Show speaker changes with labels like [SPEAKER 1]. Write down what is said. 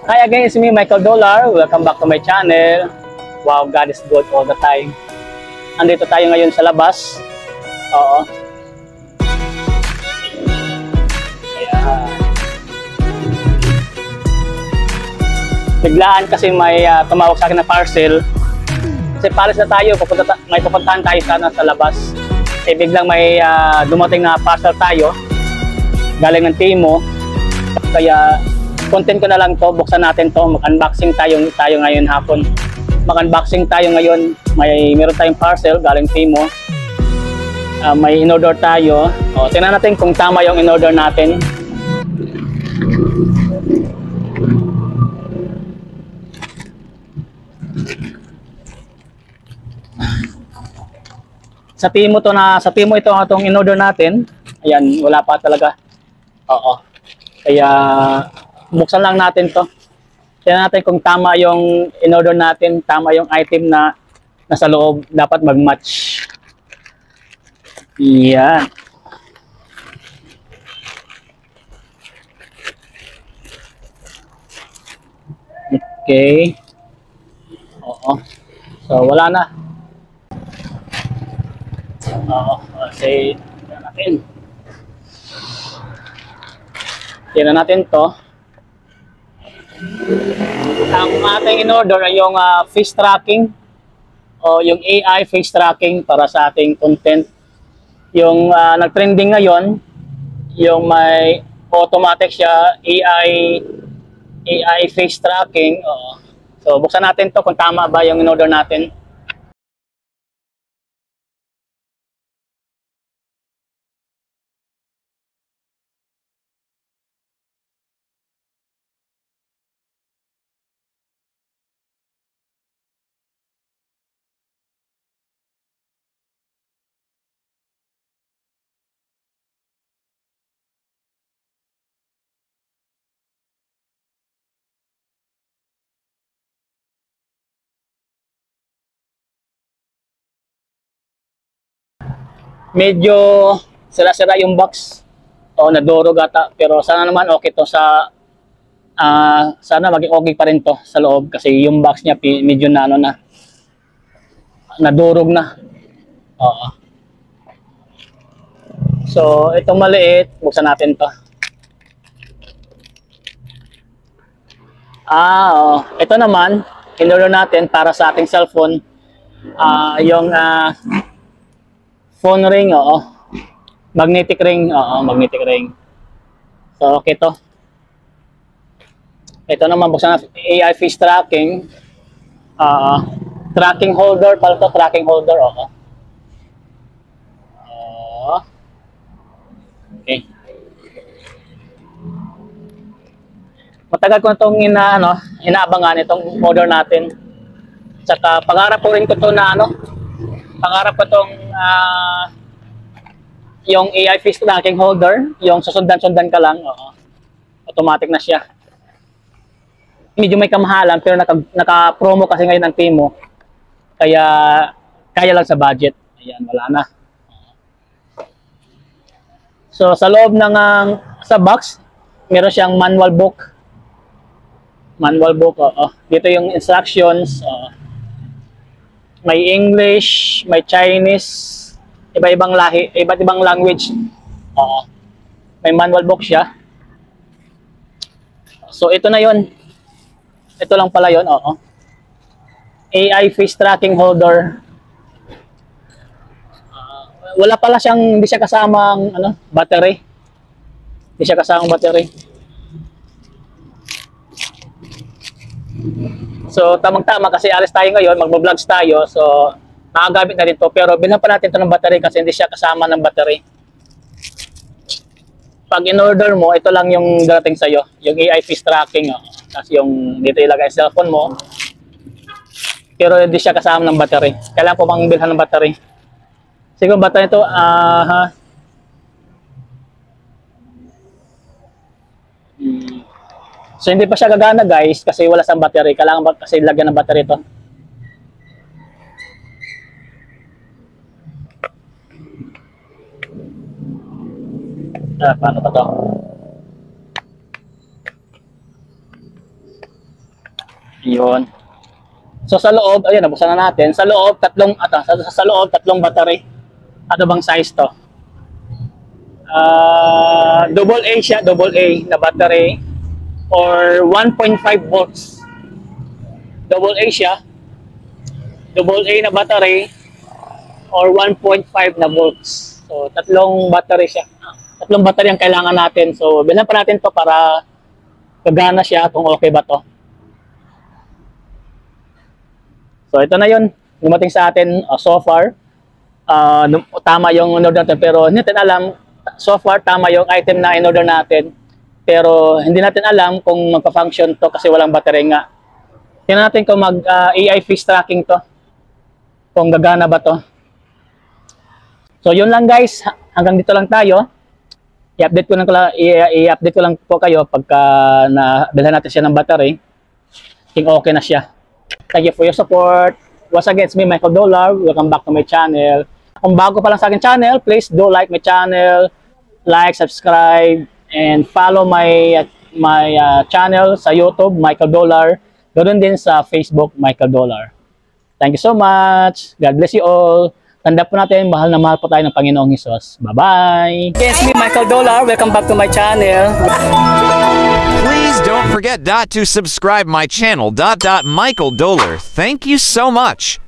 [SPEAKER 1] Hi again, it's me, Michael Dollar. Welcome back to my channel. Wow, God is good all the time. Andito tayo ngayon sa labas. Oo. Ayan. Biglaan kasi may tumawag sa akin na parcel. Kasi palis na tayo, may pupuntahan tayo sana sa labas. Eh biglang may dumating na parcel tayo. Galing ng Timo. Kaya content ko na lang to, buksan natin to, mag-unboxing tayo ngayon hapon. Mag-unboxing tayo ngayon, meron tayong parcel galing Timo. May in-order tayo. O, tingnan natin kung tama yung in-order natin. Sa Timo ito atong in-order natin. Ayan, wala pa talaga. Oo. Kaya buksan lang natin to. Tingnan natin kung tama yung in-order natin, tama yung item na nasa loob, dapat mag-match. Yan. Okay. Oo. So wala na. Oo. Okay. Tingnan natin. Tingnan natin to. Ang ating in-order ay yung face tracking o yung AI face tracking para sa ating content. Yung nag-trending ngayon, yung may automatic siya, AI face tracking. So buksan natin to kung tama ba yung in-order natin. Medyo sira-sira yung box o nadurog ata, pero sana naman okay to sana maging okay pa rin to sa loob kasi yung box niya medyo nadurog na. Oo. So itong maliit, buksan natin to. Ito naman in-order natin para sa ating cellphone, yung phone ring, magnetic ring, magnetic ring. So okay to. Ito naman buksan natin, AI face tracking, tracking holder pala to, tracking holder, okay. Matagal ko na itong inaabangan itong order natin. Tsaka pangarap ko rin ko to pangarap ko itong yung AI face tracking holder, yung susundan-sundan ka lang, automatic na siya. Medyo may kamahalan pero naka-promo kasi ngayon ng Timo. Kaya kaya lang sa budget. Ayan, wala na. So sa loob sa box, meron siyang manual book. Dito yung instructions. May English, may Chinese, iba-ibang lahi, iba't ibang language. May manual book siya. So ito na yon. Ito lang pala yon, AI face tracking holder. Wala pala siyang, hindi siya kasamang battery. Hindi siya kasamang battery. So tamang-tama kasi alis tayo ngayon, magbo-vlogs tayo. So makagamit na rin to, pero bilhan pa natin ito ng battery kasi hindi siya kasama ng battery. Pag in-order mo, ito lang yung darating sa'yo, yung AI face tracking. Tapos yung dito ilagay sa cellphone mo, pero hindi siya kasama ng battery. Kailangan po bang bilhan ng battery. Siguro battery ito, so hindi pa siya gagana guys kasi wala siyang battery. Kailangan kasi lagyan ng battery ito. Paano pa to? Yun. So sa loob, ayun, nabuksan na natin. Sa loob, sa loob, tatlong battery. Ano bang size to? Double A siya, double A na battery. Or 1.5 volts. Double A siya. Double A na battery. Or 1.5 na volts. So, tatlong battery siya. Tatlong battery ang kailangan natin. So, bilhan pa natin to para gagana siya kung okay ba to. So, ito na yun. Dumating sa atin so far. Tama yung in-order natin. Pero hindi natin alam, so far tama yung item na in-order natin. Pero hindi natin alam kung magpa-function to kasi walang battery nga. Tingnan natin kung AI face tracking to. Kung gagana ba to. So, yun lang guys. Hanggang dito lang tayo. I-update ko lang po kayo pagka nabilhan natin siya ng battery. King okay na siya. Thank you for your support. Once again, it's me, Michael Dollar. Welcome back to my channel. Kung bago pa lang sa akin channel, please do like my channel, like, subscribe, and follow my channel sa YouTube, Michael Dollar. Ganoon din sa Facebook, Michael Dollar. Thank you so much. God bless you all. Tanda po natin, mahal na mahal po tayo ng Panginoong Hesus. Bye-bye! It's me, Michael Dollar. Welcome back to my channel.
[SPEAKER 2] Please don't forget to subscribe my channel, Michael Dollar. Thank you so much.